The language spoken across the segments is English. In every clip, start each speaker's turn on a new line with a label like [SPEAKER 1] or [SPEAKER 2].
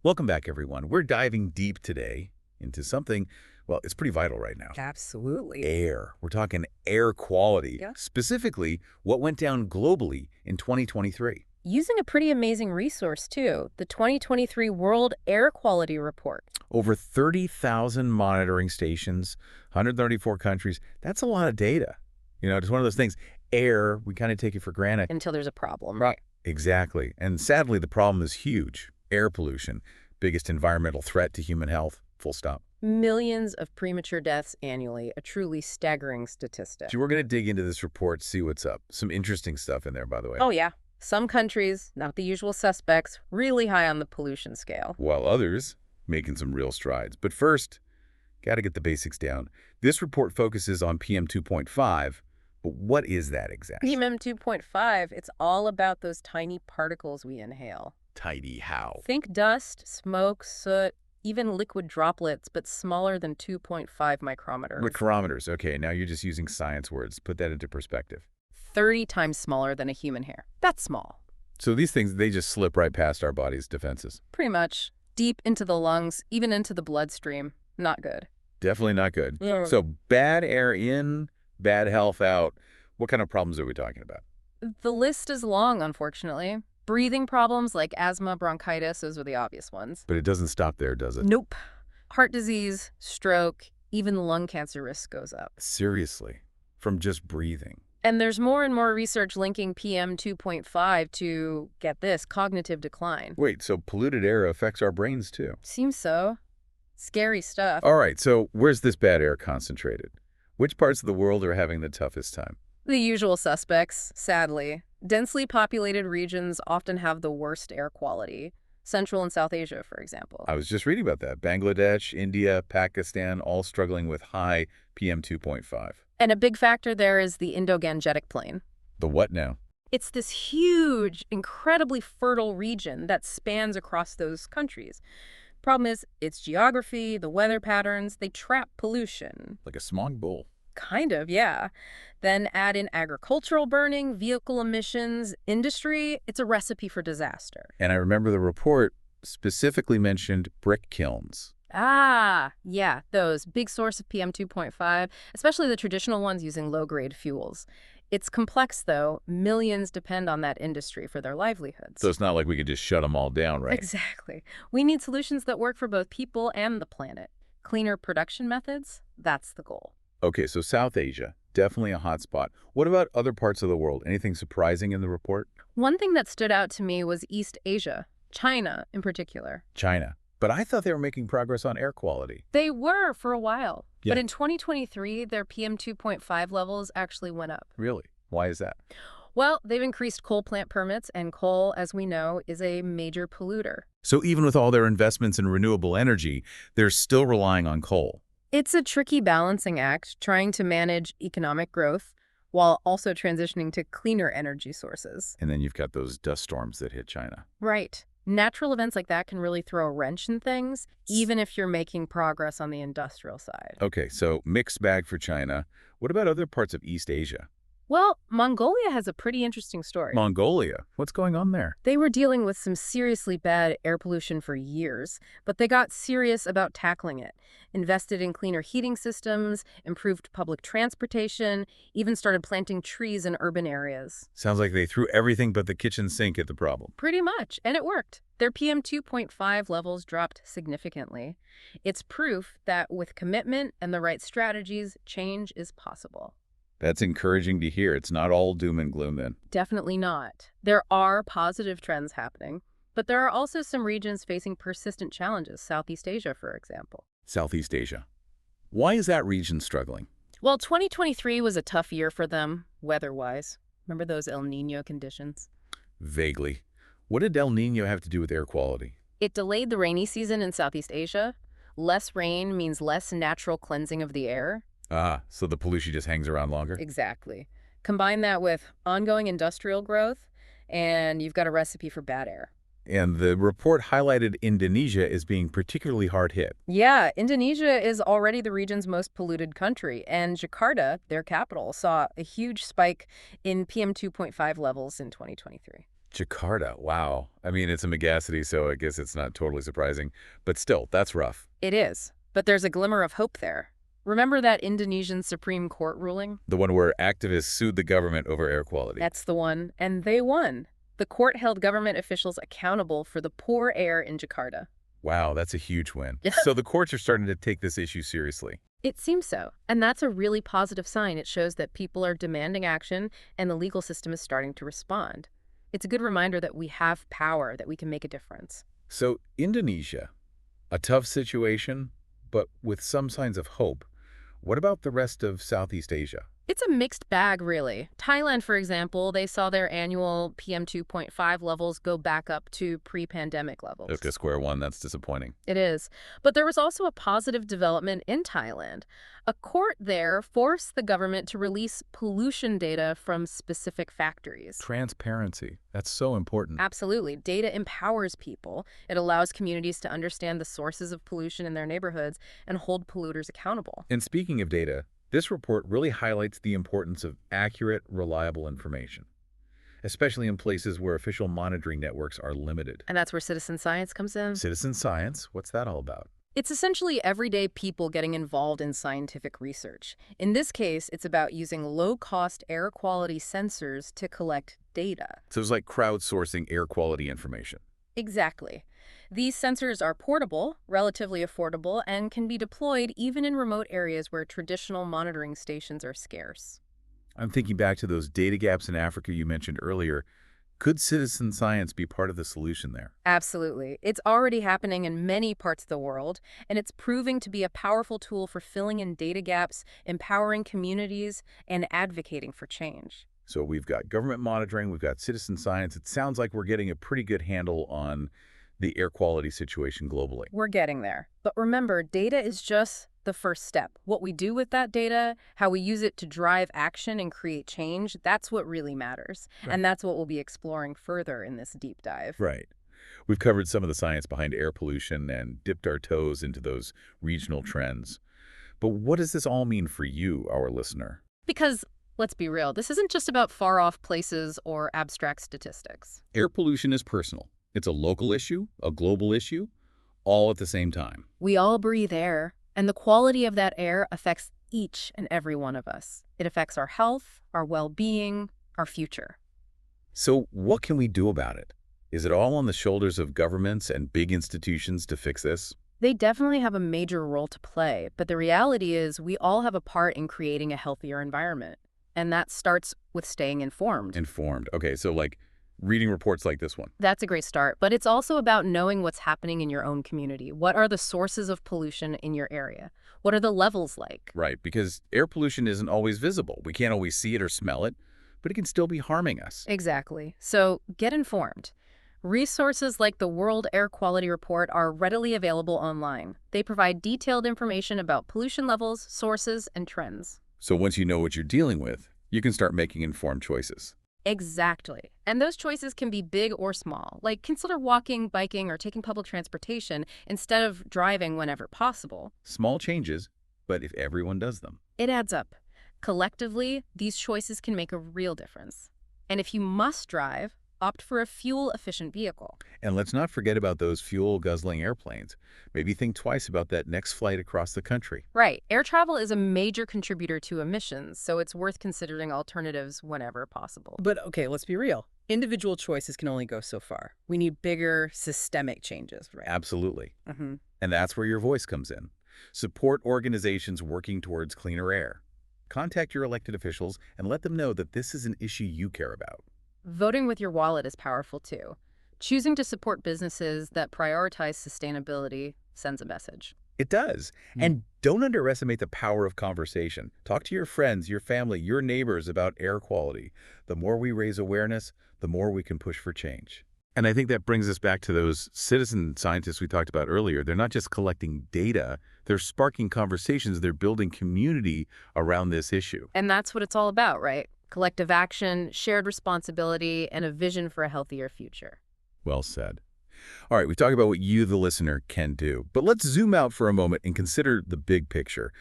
[SPEAKER 1] Welcome back, everyone. We're diving deep today into something, well, it's pretty vital right now.
[SPEAKER 2] Absolutely.
[SPEAKER 1] Air. We're talking air quality,
[SPEAKER 2] Yeah.
[SPEAKER 1] specifically what went down globally in 2023.
[SPEAKER 2] Using a pretty amazing resource, too, the 2023 World Air Quality Report.
[SPEAKER 1] Over 30,000 monitoring stations, 134 countries. That's a lot of data. It's one of those things. Air, we kind of take it for granted.
[SPEAKER 2] Until there's a problem.
[SPEAKER 1] Right. Exactly. And sadly, the problem is huge. Air pollution, biggest environmental threat to human health, full stop.
[SPEAKER 2] Millions of premature deaths annually, a truly staggering statistic.
[SPEAKER 1] So we're going to dig into this report, see what's up. Some interesting stuff in there, by the way.
[SPEAKER 2] Oh, yeah. Some countries, not the usual suspects, really high on the pollution scale.
[SPEAKER 1] While others making some real strides. But first, got to get the basics down. This report focuses on PM 2.5, but what is that exactly?
[SPEAKER 2] PM 2.5, it's all about those tiny particles we inhale.
[SPEAKER 1] Tidy how?
[SPEAKER 2] Think dust, smoke, soot, even liquid droplets, but smaller than 2.5 micrometers.
[SPEAKER 1] Micrometers. Okay, now you're just using science words. Put that into perspective.
[SPEAKER 2] 30 times smaller than a human hair. That's small.
[SPEAKER 1] So these things, they just slip right past our body's defenses.
[SPEAKER 2] Pretty much. Deep into the lungs, even into the bloodstream. Not good.
[SPEAKER 1] Definitely not good.
[SPEAKER 2] Yeah.
[SPEAKER 1] So bad air in, bad health out. What kind of problems are we talking about?
[SPEAKER 2] The list is long, unfortunately. Breathing problems like asthma, bronchitis, those are the obvious ones.
[SPEAKER 1] But it doesn't stop there, does it?
[SPEAKER 2] Nope. Heart disease, stroke, even lung cancer risk goes up.
[SPEAKER 1] Seriously, from just breathing.
[SPEAKER 2] And there's more and more research linking PM 2.5 to, get this, cognitive decline.
[SPEAKER 1] Wait, so polluted air affects our brains too?
[SPEAKER 2] Seems so. Scary stuff.
[SPEAKER 1] All right, so where's this bad air concentrated? Which parts of the world are having the toughest time?
[SPEAKER 2] The usual suspects, sadly. Densely populated regions often have the worst air quality. Central and South Asia, for example.
[SPEAKER 1] I was just reading about that. Bangladesh, India, Pakistan, all struggling with high PM 2.5.
[SPEAKER 2] And a big factor there is the Indo-Gangetic Plain.
[SPEAKER 1] The what now?
[SPEAKER 2] It's this huge, incredibly fertile region that spans across those countries. Problem is, its geography, the weather patterns, they trap pollution.
[SPEAKER 1] Like a smog bowl.
[SPEAKER 2] Kind of, yeah. Then add in agricultural burning, vehicle emissions, industry. It's a recipe for disaster.
[SPEAKER 1] And I remember the report specifically mentioned brick kilns.
[SPEAKER 2] Ah, yeah, those. Big source of PM 2.5, especially the traditional ones using low-grade fuels. It's complex, though. Millions depend on that industry for their livelihoods.
[SPEAKER 1] So it's not like we could just shut them all down, right?
[SPEAKER 2] Exactly. We need solutions that work for both people and the planet. Cleaner production methods, that's the goal.
[SPEAKER 1] Okay, so South Asia, definitely a hot spot. What about other parts of the world? Anything surprising in the report?
[SPEAKER 2] One thing that stood out to me was East Asia, China in particular.
[SPEAKER 1] China. But I thought they were making progress on air quality.
[SPEAKER 2] They were for a while.
[SPEAKER 1] Yeah.
[SPEAKER 2] But in 2023, their PM 2.5 levels actually went up.
[SPEAKER 1] Really? Why is that?
[SPEAKER 2] Well, they've increased coal plant permits, and coal, as we know, is a major polluter.
[SPEAKER 1] So even with all their investments in renewable energy, they're still relying on coal.
[SPEAKER 2] It's a tricky balancing act, trying to manage economic growth while also transitioning to cleaner energy sources.
[SPEAKER 1] And then you've got those dust storms that hit China.
[SPEAKER 2] Right. Natural events like that can really throw a wrench in things, even if you're making progress on the industrial side.
[SPEAKER 1] Okay, so mixed bag for China. What about other parts of East Asia?
[SPEAKER 2] Well, Mongolia has a pretty interesting story.
[SPEAKER 1] Mongolia. What's going on there?
[SPEAKER 2] They were dealing with some seriously bad air pollution for years, but they got serious about tackling it. Invested in cleaner heating systems, improved public transportation, even started planting trees in urban areas.
[SPEAKER 1] Sounds like they threw everything but the kitchen sink at the problem.
[SPEAKER 2] Pretty much, and it worked. Their PM 2.5 levels dropped significantly. It's proof that with commitment and the right strategies, change is possible.
[SPEAKER 1] That's encouraging to hear. It's not all doom and gloom then.
[SPEAKER 2] Definitely not. There are positive trends happening, but there are also some regions facing persistent challenges, Southeast Asia, for example.
[SPEAKER 1] Southeast Asia. Why is that region struggling?
[SPEAKER 2] Well, 2023 was a tough year for them, weather-wise. Remember those El Niño conditions?
[SPEAKER 1] Vaguely. What did El Niño have to do with air quality?
[SPEAKER 2] It delayed the rainy season in Southeast Asia. Less rain means less natural cleansing of the air.
[SPEAKER 1] Ah, so the pollution just hangs around longer?
[SPEAKER 2] Exactly. Combine that with ongoing industrial growth, and you've got a recipe for bad air.
[SPEAKER 1] And the report highlighted Indonesia as being particularly hard hit.
[SPEAKER 2] Yeah, Indonesia is already the region's most polluted country, and Jakarta, their capital, saw a huge spike in PM 2.5 levels in 2023.
[SPEAKER 1] Jakarta, wow. I mean, it's a megacity, so I guess it's not totally surprising. But still, that's rough.
[SPEAKER 2] It is, but there's a glimmer of hope there. Remember that Indonesian Supreme Court ruling?
[SPEAKER 1] The one where activists sued the government over air quality.
[SPEAKER 2] That's the one, and they won. The court held government officials accountable for the poor air in Jakarta.
[SPEAKER 1] Wow, that's a huge win.
[SPEAKER 2] Yeah.
[SPEAKER 1] So the courts are starting to take this issue seriously.
[SPEAKER 2] It seems so, and that's a really positive sign. It shows that people are demanding action and the legal system is starting to respond. It's a good reminder that we have power, that we can make a difference.
[SPEAKER 1] So Indonesia, a tough situation, but with some signs of hope. What about the rest of Southeast Asia?
[SPEAKER 2] It's a mixed bag, really. Thailand, for example, they saw their annual PM 2.5 levels go back up to pre-pandemic levels.
[SPEAKER 1] Okay, square one, that's disappointing.
[SPEAKER 2] It is. But there was also a positive development in Thailand. A court there forced the government to release pollution data from specific factories.
[SPEAKER 1] Transparency, that's so important.
[SPEAKER 2] Absolutely. Data empowers people. It allows communities to understand the sources of pollution in their neighborhoods and hold polluters accountable.
[SPEAKER 1] And speaking of data, this report really highlights the importance of accurate, reliable information, especially in places where official monitoring networks are limited.
[SPEAKER 2] And that's where citizen science comes in.
[SPEAKER 1] Citizen science, what's that all about?
[SPEAKER 2] It's essentially everyday people getting involved in scientific research. In this case, it's about using low-cost air quality sensors to collect data.
[SPEAKER 1] So it's like crowdsourcing air quality information.
[SPEAKER 2] Exactly. These sensors are portable, relatively affordable, and can be deployed even in remote areas where traditional monitoring stations are scarce.
[SPEAKER 1] I'm thinking back to those data gaps in Africa you mentioned earlier. Could citizen science be part of the solution there?
[SPEAKER 2] Absolutely. It's already happening in many parts of the world, and it's proving to be a powerful tool for filling in data gaps, empowering communities, and advocating for change.
[SPEAKER 1] So we've got government monitoring, we've got citizen science. It sounds like we're getting a pretty good handle on the air quality situation globally.
[SPEAKER 2] We're getting there. But remember, data is just the first step. What we do with that data, how we use it to drive action and create change, that's what really matters.
[SPEAKER 1] Right.
[SPEAKER 2] And that's what we'll be exploring further in this deep dive.
[SPEAKER 1] Right. We've covered some of the science behind air pollution and dipped our toes into those regional trends. But what does this all mean for you, our listener?
[SPEAKER 2] Because, let's be real, this isn't just about far-off places or abstract statistics.
[SPEAKER 1] Air pollution is personal. It's a local issue, a global issue, all at the same time.
[SPEAKER 2] We all breathe air, and the quality of that air affects each and every one of us. It affects our health, our well-being, our future.
[SPEAKER 1] So what can we do about it? Is it all on the shoulders of governments and big institutions to fix this?
[SPEAKER 2] They definitely have a major role to play, but the reality is we all have a part in creating a healthier environment. And that starts with staying informed.
[SPEAKER 1] Informed. Okay, so like reading reports like this one.
[SPEAKER 2] That's a great start, but it's also about knowing what's happening in your own community. What are the sources of pollution in your area? What are the levels like?
[SPEAKER 1] Right, because air pollution isn't always visible. We can't always see it or smell it, but it can still be harming us.
[SPEAKER 2] Exactly. So get informed. Resources like the World Air Quality Report are readily available online. They provide detailed information about pollution levels, sources, and trends.
[SPEAKER 1] So once you know what you're dealing with, you can start making informed choices.
[SPEAKER 2] Exactly. And those choices can be big or small, like consider walking, biking, or taking public transportation instead of driving whenever possible.
[SPEAKER 1] Small changes, but if everyone does them.
[SPEAKER 2] It adds up. Collectively, these choices can make a real difference. And if you must drive, opt for a fuel-efficient vehicle.
[SPEAKER 1] And let's not forget about those fuel-guzzling airplanes. Maybe think twice about that next flight across the country.
[SPEAKER 2] Right. Air travel is a major contributor to emissions, so it's worth considering alternatives whenever possible.
[SPEAKER 3] But okay, let's be real. Individual choices can only go so far. We need bigger, systemic changes, right?
[SPEAKER 1] Absolutely.
[SPEAKER 3] Mm-hmm.
[SPEAKER 1] And that's where your voice comes in. Support organizations working towards cleaner air. Contact your elected officials and let them know that this is an issue you care about.
[SPEAKER 2] Voting with your wallet is powerful too. Choosing to support businesses that prioritize sustainability sends a message.
[SPEAKER 1] It does. And don't underestimate the power of conversation. Talk to your friends, your family, your neighbors about air quality. The more we raise awareness, the more we can push for change. And I think that brings us back to those citizen scientists we talked about earlier. They're not just collecting data, they're sparking conversations, they're building community around this issue.
[SPEAKER 2] And that's what it's all about, right? Collective action, shared responsibility, and a vision for a healthier future.
[SPEAKER 1] Well said. All right, we talked about what you, the listener, can do. But let's zoom out for a moment and consider the big picture.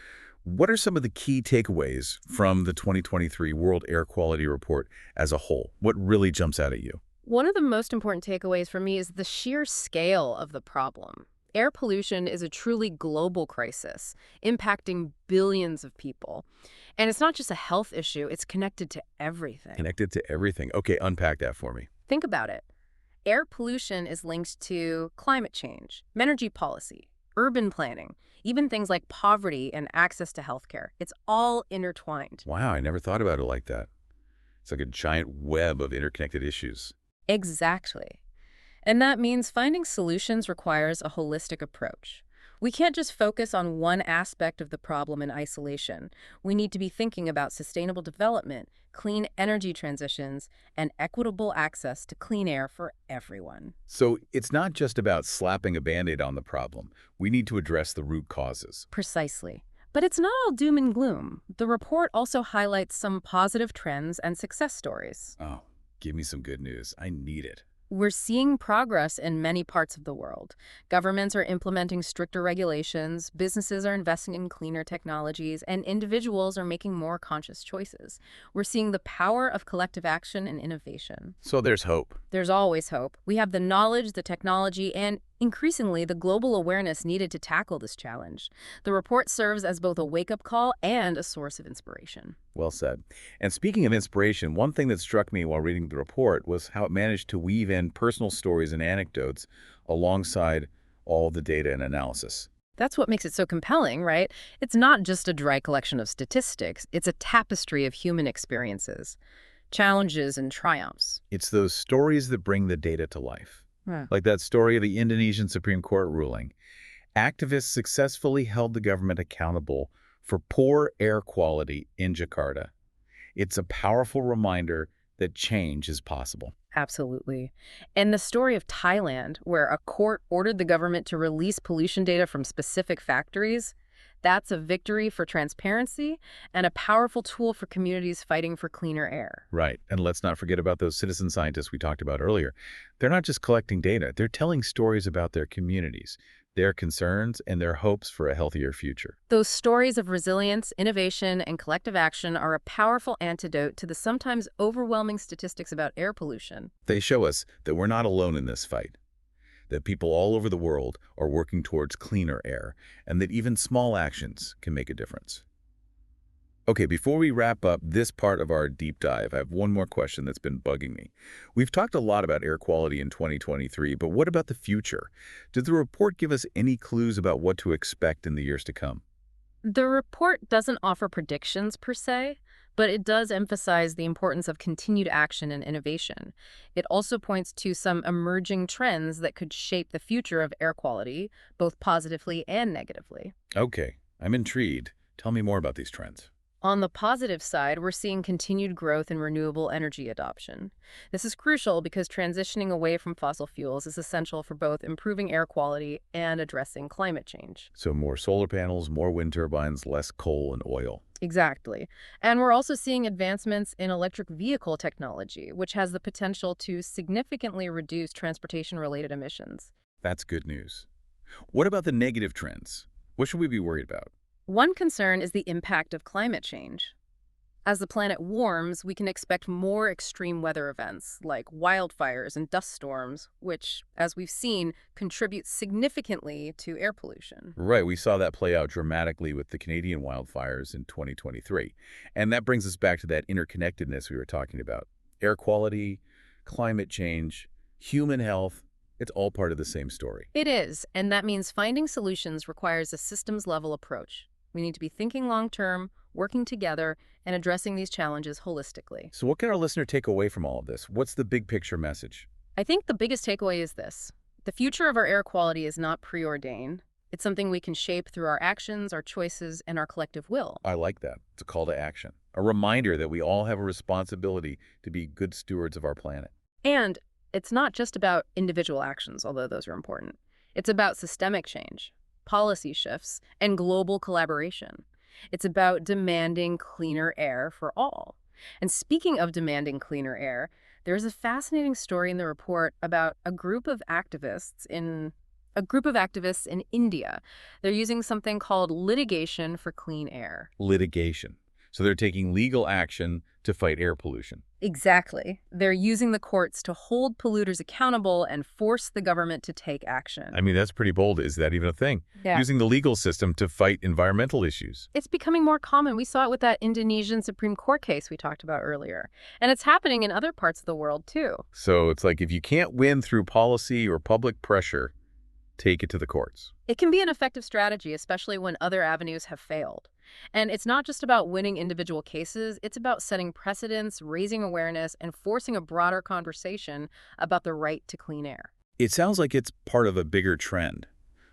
[SPEAKER 1] What are some of the key takeaways from the 2023 World Air Quality Report as a whole? What really jumps out at you?
[SPEAKER 2] One of the most important takeaways for me is the sheer scale of the problem. Air pollution is a truly global crisis, impacting billions of people. And it's not just a health issue, it's connected to everything.
[SPEAKER 1] Connected to everything. Okay, unpack that for me.
[SPEAKER 2] Think about it. Air pollution is linked to climate change, energy policy, urban planning, even things like poverty and access to healthcare. It's all intertwined.
[SPEAKER 1] Wow, I never thought about it like that. It's like a giant web of interconnected issues.
[SPEAKER 2] Exactly. And that means finding solutions requires a holistic approach. We can't just focus on one aspect of the problem in isolation. We need to be thinking about sustainable development, clean energy transitions, and equitable access to clean air for everyone.
[SPEAKER 1] So it's not just about slapping a Band-Aid on the problem. We need to address the root causes.
[SPEAKER 2] Precisely. But it's not all doom and gloom. The report also highlights some positive trends and success stories.
[SPEAKER 1] Oh, give me some good news. I need it.
[SPEAKER 2] We're seeing progress in many parts of the world. Governments are implementing stricter regulations, businesses are investing in cleaner technologies, and individuals are making more conscious choices. We're seeing the power of collective action and innovation.
[SPEAKER 1] So there's hope.
[SPEAKER 2] There's always hope. We have the knowledge, the technology, and increasingly the global awareness needed to tackle this challenge. The report serves as both a wake-up call and a source of inspiration.
[SPEAKER 1] Well said. And speaking of inspiration, one thing that struck me while reading the report was how it managed to weave in personal stories and anecdotes alongside all the data and analysis.
[SPEAKER 2] That's what makes it so compelling, right? It's not just a dry collection of statistics. It's a tapestry of human experiences, challenges, and triumphs.
[SPEAKER 1] It's those stories that bring the data to life.
[SPEAKER 2] Yeah.
[SPEAKER 1] Like that story of the Indonesian Supreme Court ruling. Activists successfully held the government accountable for poor air quality in Jakarta. It's a powerful reminder that change is possible.
[SPEAKER 2] Absolutely. And the story of Thailand, where a court ordered the government to release pollution data from specific factories, that's a victory for transparency and a powerful tool for communities fighting for cleaner air.
[SPEAKER 1] Right. And let's not forget about those citizen scientists we talked about earlier. They're not just collecting data. They're telling stories about their communities, their concerns, and their hopes for a healthier future.
[SPEAKER 2] Those stories of resilience, innovation, and collective action are a powerful antidote to the sometimes overwhelming statistics about air pollution.
[SPEAKER 1] They show us that we're not alone in this fight, that people all over the world are working towards cleaner air, and that even small actions can make a difference. Okay, before we wrap up this part of our deep dive, I have one more question that's been bugging me. We've talked a lot about air quality in 2023, but what about the future? Did the report give us any clues about what to expect in the years to come?
[SPEAKER 2] The report doesn't offer predictions per se, but it does emphasize the importance of continued action and innovation. It also points to some emerging trends that could shape the future of air quality, both positively and negatively.
[SPEAKER 1] Okay, I'm intrigued. Tell me more about these trends.
[SPEAKER 2] On the positive side, we're seeing continued growth in renewable energy adoption. This is crucial because transitioning away from fossil fuels is essential for both improving air quality and addressing climate change.
[SPEAKER 1] So more solar panels, more wind turbines, less coal and oil.
[SPEAKER 2] Exactly. And we're also seeing advancements in electric vehicle technology, which has the potential to significantly reduce transportation-related emissions.
[SPEAKER 1] That's good news. What about the negative trends? What should we be worried about?
[SPEAKER 2] One concern is the impact of climate change. As the planet warms, we can expect more extreme weather events like wildfires and dust storms, which, as we've seen, contribute significantly to air pollution.
[SPEAKER 1] Right, we saw that play out dramatically with the Canadian wildfires in 2023. And that brings us back to that interconnectedness we were talking about. Air quality, climate change, human health, it's all part of the same story.
[SPEAKER 2] It is, and that means finding solutions requires a systems-level approach. We need to be thinking long-term, working together, and addressing these challenges holistically.
[SPEAKER 1] So what can our listener take away from all of this? What's the big picture message?
[SPEAKER 2] I think the biggest takeaway is this. The future of our air quality is not preordained. It's something we can shape through our actions, our choices, and our collective will.
[SPEAKER 1] I like that. It's a call to action. A reminder that we all have a responsibility to be good stewards of our planet.
[SPEAKER 2] And it's not just about individual actions, although those are important. It's about systemic change, policy shifts, and global collaboration. It's about demanding cleaner air for all. And speaking of demanding cleaner air, there's a fascinating story in the report about a group of activists in India. They're using something called litigation for clean air.
[SPEAKER 1] Litigation. So they're taking legal action to fight air pollution.
[SPEAKER 2] Exactly. They're using the courts to hold polluters accountable and force the government to take action.
[SPEAKER 1] I mean, that's pretty bold. Is that even a thing?
[SPEAKER 2] Yeah.
[SPEAKER 1] Using the legal system to fight environmental issues.
[SPEAKER 2] It's becoming more common. We saw it with that Indonesian Supreme Court case we talked about earlier. And it's happening in other parts of the world, too.
[SPEAKER 1] So it's like if you can't win through policy or public pressure, take it to the courts.
[SPEAKER 2] It can be an effective strategy, especially when other avenues have failed. And it's not just about winning individual cases, it's about setting precedents, raising awareness, and forcing a broader conversation about the right to clean air.
[SPEAKER 1] It sounds like it's part of a bigger trend,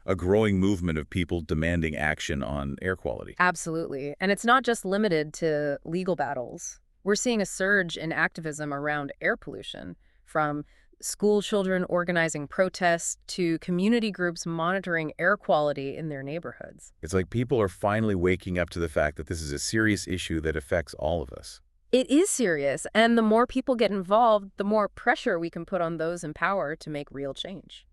[SPEAKER 1] a growing movement of people demanding action on air quality.
[SPEAKER 2] Absolutely. And it's not just limited to legal battles. We're seeing a surge in activism around air pollution, from school children organizing protests to community groups monitoring air quality in their neighborhoods.
[SPEAKER 1] It's like people are finally waking up to the fact that this is a serious issue that affects all of us.
[SPEAKER 2] It is serious, and the more people get involved, the more pressure we can put on those in power to make real change.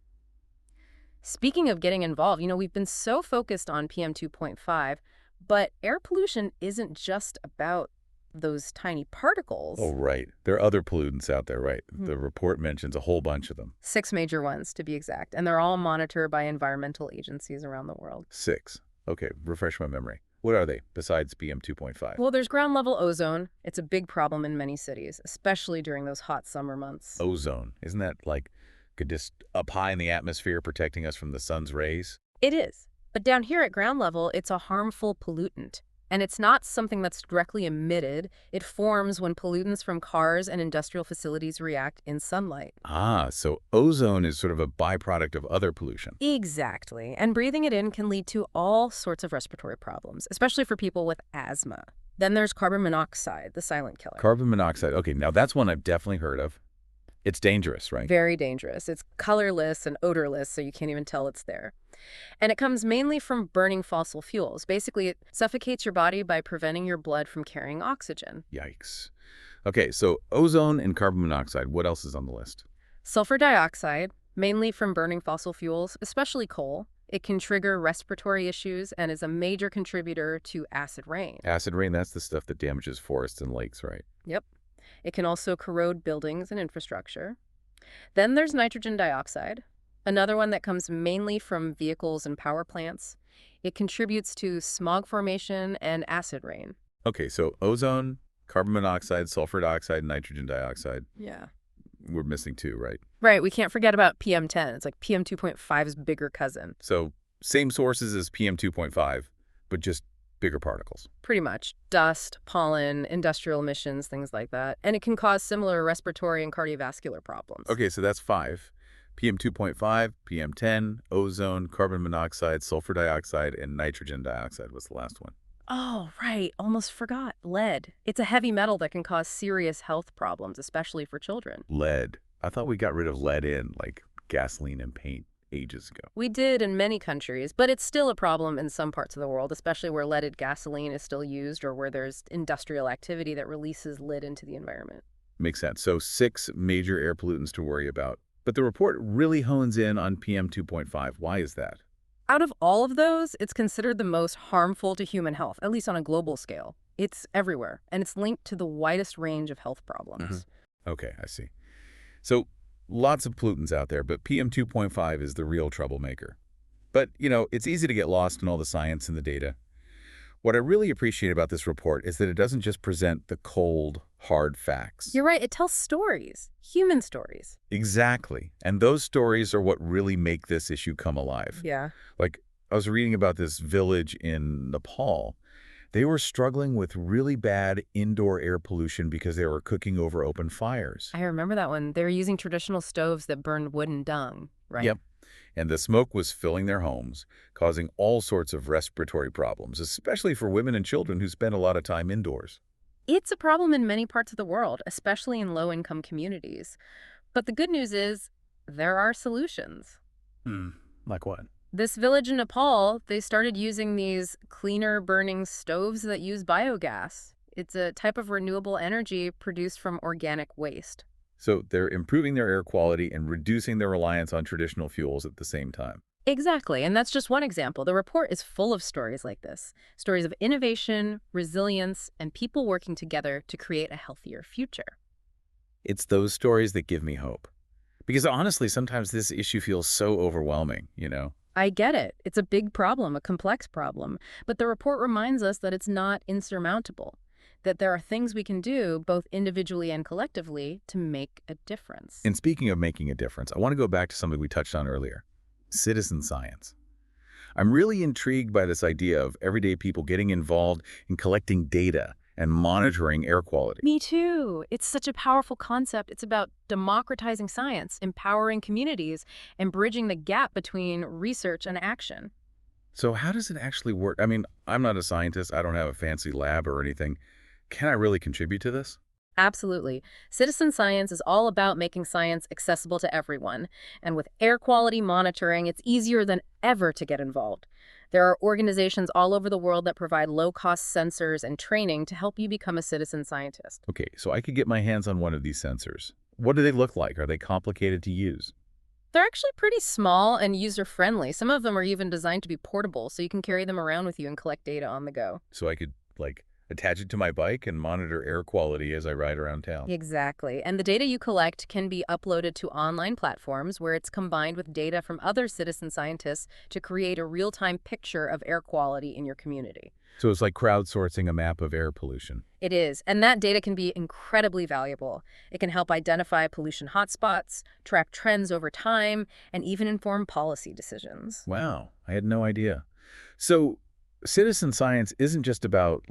[SPEAKER 2] Speaking of getting involved, we've been so focused on PM 2.5, but air pollution isn't just about those tiny particles.
[SPEAKER 1] Oh, right. There are other pollutants out there, right?
[SPEAKER 2] Mhm.
[SPEAKER 1] The report mentions a whole bunch of them.
[SPEAKER 2] 6 major ones, to be exact, and they're all monitored by environmental agencies around the world.
[SPEAKER 1] 6. Okay, refresh my memory. What are they besides PM 2.5?
[SPEAKER 2] Well, there's ground level ozone. It's a big problem in many cities, especially during those hot summer months.
[SPEAKER 1] Ozone. Isn't that like just up high in the atmosphere protecting us from the sun's rays?
[SPEAKER 2] It is. But down here at ground level, it's a harmful pollutant. And it's not something that's directly emitted. It forms when pollutants from cars and industrial facilities react in sunlight.
[SPEAKER 1] Ah, so ozone is sort of a byproduct of other pollution.
[SPEAKER 2] Exactly. And breathing it in can lead to all sorts of respiratory problems, especially for people with asthma. Then there's carbon monoxide, the silent killer.
[SPEAKER 1] Carbon monoxide. Okay, now that's one I've definitely heard of. It's dangerous, right?
[SPEAKER 2] Very dangerous. It's colorless and odorless, so you can't even tell it's there. And it comes mainly from burning fossil fuels. Basically, it suffocates your body by preventing your blood from carrying oxygen.
[SPEAKER 1] Yikes. Okay, so ozone and carbon monoxide. What else is on the list?
[SPEAKER 2] Sulfur dioxide, mainly from burning fossil fuels, especially coal. It can trigger respiratory issues and is a major contributor to acid rain.
[SPEAKER 1] Acid rain, that's the stuff that damages forests and lakes, right?
[SPEAKER 2] Yep. It can also corrode buildings and infrastructure. Then there's nitrogen dioxide, another one that comes mainly from vehicles and power plants. It contributes to smog formation and acid rain.
[SPEAKER 1] Okay, so ozone, carbon monoxide, sulfur dioxide, nitrogen dioxide.
[SPEAKER 2] Yeah.
[SPEAKER 1] We're missing 2, right?
[SPEAKER 2] Right, we can't forget about PM10. It's like PM 2.5's bigger cousin.
[SPEAKER 1] So same sources as PM 2.5, but just bigger particles.
[SPEAKER 2] Pretty much. Dust, pollen, industrial emissions, things like that. And it can cause similar respiratory and cardiovascular problems.
[SPEAKER 1] Okay, so that's 5. PM 2.5, PM10, ozone, carbon monoxide, sulfur dioxide, and nitrogen dioxide was the last one.
[SPEAKER 2] Oh, right. Almost forgot. Lead. It's a heavy metal that can cause serious health problems, especially for children.
[SPEAKER 1] Lead. I thought we got rid of lead in, like gasoline and paint, ages ago.
[SPEAKER 2] We did in many countries, but it's still a problem in some parts of the world, especially where leaded gasoline is still used or where there's industrial activity that releases lead into the environment.
[SPEAKER 1] Makes sense. So 6 major air pollutants to worry about. But the report really hones in on PM 2.5. Why is that?
[SPEAKER 2] Out of all of those, it's considered the most harmful to human health, at least on a global scale. It's everywhere, and it's linked to the widest range of health problems.
[SPEAKER 1] Okay, I see. So lots of pollutants out there, but PM 2.5 is the real troublemaker. But, it's easy to get lost in all the science and the data. What I really appreciate about this report is that it doesn't just present the cold, hard facts.
[SPEAKER 2] You're right, it tells stories, human stories.
[SPEAKER 1] Exactly. And those stories are what really make this issue come alive.
[SPEAKER 2] Yeah.
[SPEAKER 1] Like, I was reading about this village in Nepal. They were struggling with really bad indoor air pollution because they were cooking over open fires.
[SPEAKER 2] I remember that one. They were using traditional stoves that burned wood and dung, right?
[SPEAKER 1] Yep. And the smoke was filling their homes, causing all sorts of respiratory problems, especially for women and children who spend a lot of time indoors.
[SPEAKER 2] It's a problem in many parts of the world, especially in low-income communities. But the good news is there are solutions.
[SPEAKER 1] Like what?
[SPEAKER 2] This village in Nepal, they started using these cleaner burning stoves that use biogas. It's a type of renewable energy produced from organic waste.
[SPEAKER 1] So they're improving their air quality and reducing their reliance on traditional fuels at the same time.
[SPEAKER 2] Exactly, and that's just one example. The report is full of stories like this, stories of innovation, resilience, and people working together to create a healthier future.
[SPEAKER 1] It's those stories that give me hope. Because honestly, sometimes this issue feels so overwhelming.
[SPEAKER 2] I get it. It's a big problem, a complex problem, but the report reminds us that it's not insurmountable, that there are things we can do, both individually and collectively, to make a difference.
[SPEAKER 1] And speaking of making a difference, I want to go back to something we touched on earlier, citizen science. I'm really intrigued by this idea of everyday people getting involved in collecting data and monitoring air quality.
[SPEAKER 2] Me too. It's such a powerful concept. It's about democratizing science, empowering communities, and bridging the gap between research and action.
[SPEAKER 1] So how does it actually work? I mean, I'm not a scientist. I don't have a fancy lab or anything. Can I really contribute to this?
[SPEAKER 2] Absolutely. Citizen science is all about making science accessible to everyone. And with air quality monitoring, it's easier than ever to get involved. There are organizations all over the world that provide low-cost sensors and training to help you become a citizen scientist.
[SPEAKER 1] Okay, so I could get my hands on one of these sensors. What do they look like? Are they complicated to use?
[SPEAKER 2] They're actually pretty small and user-friendly. Some of them are even designed to be portable, so you can carry them around with you and collect data on the go.
[SPEAKER 1] So I could, attach it to my bike and monitor air quality as I ride around town.
[SPEAKER 2] Exactly. And the data you collect can be uploaded to online platforms where it's combined with data from other citizen scientists to create a real-time picture of air quality in your community.
[SPEAKER 1] So it's like crowdsourcing a map of air pollution.
[SPEAKER 2] It is, and that data can be incredibly valuable. It can help identify pollution hotspots, track trends over time, and even inform policy decisions.
[SPEAKER 1] Wow, I had no idea. So citizen science isn't just about,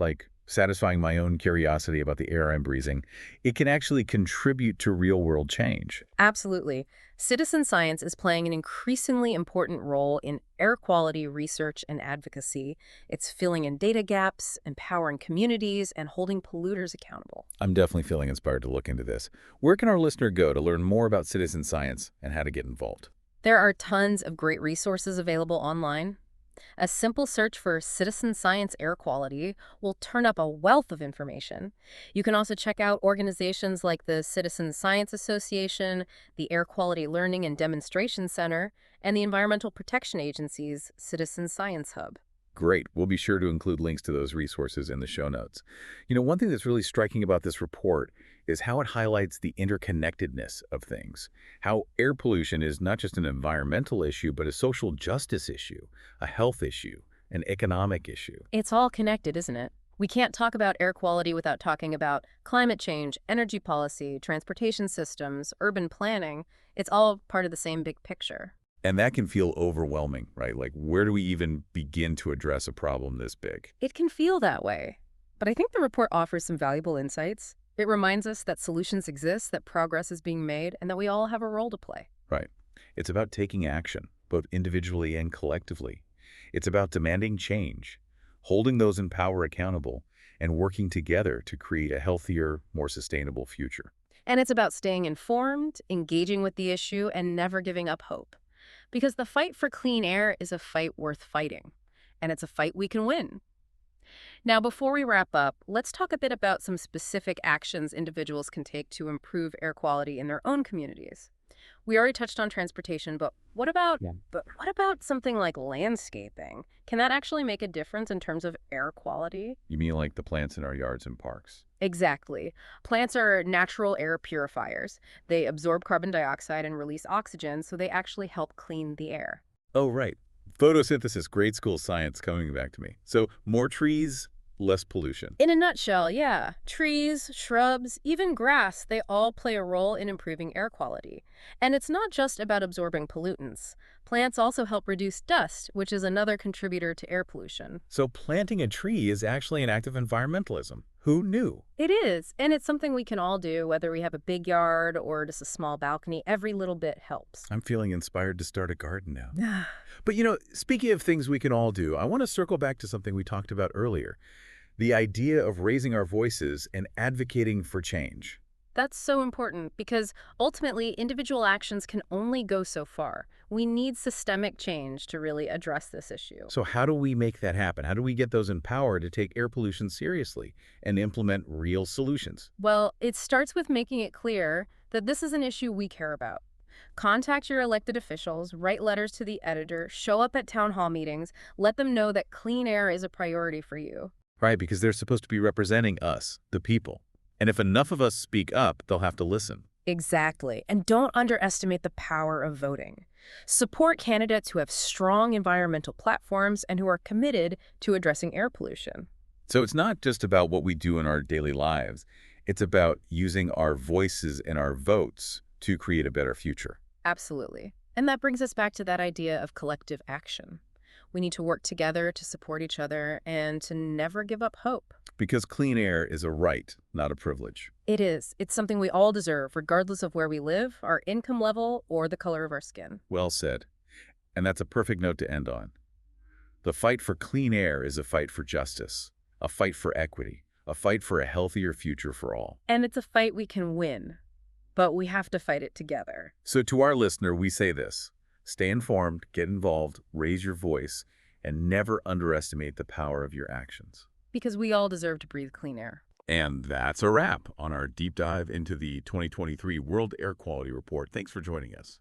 [SPEAKER 1] satisfying my own curiosity about the air I'm breathing. It can actually contribute to real-world change.
[SPEAKER 2] Absolutely. Citizen science is playing an increasingly important role in air quality research and advocacy. It's filling in data gaps, empowering communities, and holding polluters accountable.
[SPEAKER 1] I'm definitely feeling inspired to look into this. Where can our listener go to learn more about citizen science and how to get involved?
[SPEAKER 2] There are tons of great resources available online. A simple search for citizen science air quality will turn up a wealth of information. You can also check out organizations like the Citizen Science Association, the Air Quality Learning and Demonstration Center, and the Environmental Protection Agency's Citizen Science Hub.
[SPEAKER 1] Great. We'll be sure to include links to those resources in the show notes. One thing that's really striking about this report is how it highlights the interconnectedness of things. How air pollution is not just an environmental issue, but a social justice issue, a health issue, an economic issue.
[SPEAKER 2] It's all connected, isn't it? We can't talk about air quality without talking about climate change, energy policy, transportation systems, urban planning. It's all part of the same big picture.
[SPEAKER 1] And that can feel overwhelming, right? Like, where do we even begin to address a problem this big?
[SPEAKER 2] It can feel that way. But I think the report offers some valuable insights. It reminds us that solutions exist, that progress is being made, and that we all have a role to play.
[SPEAKER 1] Right. It's about taking action, both individually and collectively. It's about demanding change, holding those in power accountable, and working together to create a healthier, more sustainable future.
[SPEAKER 2] And it's about staying informed, engaging with the issue, and never giving up hope. Because the fight for clean air is a fight worth fighting, and it's a fight we can win. Now, before we wrap up, let's talk a bit about some specific actions individuals can take to improve air quality in their own communities. We already touched on transportation, but what about something like landscaping? Can that actually make a difference in terms of air quality?
[SPEAKER 1] You mean like the plants in our yards and parks?
[SPEAKER 2] Exactly. Plants are natural air purifiers. They absorb carbon dioxide and release oxygen, so they actually help clean the air.
[SPEAKER 1] Oh, right. Photosynthesis, grade school science coming back to me. So more trees, less pollution.
[SPEAKER 2] In a nutshell, yeah. Trees, shrubs, even grass, they all play a role in improving air quality. And it's not just about absorbing pollutants. Plants also help reduce dust, which is another contributor to air pollution.
[SPEAKER 1] So planting a tree is actually an act of environmentalism. Who knew?
[SPEAKER 2] It is, and it's something we can all do, whether we have a big yard or just a small balcony. Every little bit helps.
[SPEAKER 1] I'm feeling inspired to start a garden now. But speaking of things we can all do, I want to circle back to something we talked about earlier. The idea of raising our voices and advocating for change.
[SPEAKER 2] That's so important because ultimately individual actions can only go so far. We need systemic change to really address this issue.
[SPEAKER 1] So how do we make that happen? How do we get those in power to take air pollution seriously and implement real solutions?
[SPEAKER 2] Well, it starts with making it clear that this is an issue we care about. Contact your elected officials, write letters to the editor, show up at town hall meetings, let them know that clean air is a priority for you.
[SPEAKER 1] Right, because they're supposed to be representing us, the people. And if enough of us speak up, they'll have to listen.
[SPEAKER 2] Exactly. And don't underestimate the power of voting. Support candidates who have strong environmental platforms and who are committed to addressing air pollution.
[SPEAKER 1] So it's not just about what we do in our daily lives. It's about using our voices and our votes to create a better future.
[SPEAKER 2] Absolutely. And that brings us back to that idea of collective action. We need to work together to support each other and to never give up hope.
[SPEAKER 1] Because clean air is a right, not a privilege.
[SPEAKER 2] It is. It's something we all deserve, regardless of where we live, our income level, or the color of our skin.
[SPEAKER 1] Well said. And that's a perfect note to end on. The fight for clean air is a fight for justice, a fight for equity, a fight for a healthier future for all.
[SPEAKER 2] And it's a fight we can win, but we have to fight it together.
[SPEAKER 1] So to our listener, we say this: stay informed, get involved, raise your voice, and never underestimate the power of your actions.
[SPEAKER 2] Because we all deserve to breathe clean air.
[SPEAKER 1] And that's a wrap on our deep dive into the 2023 World Air Quality Report. Thanks for joining us.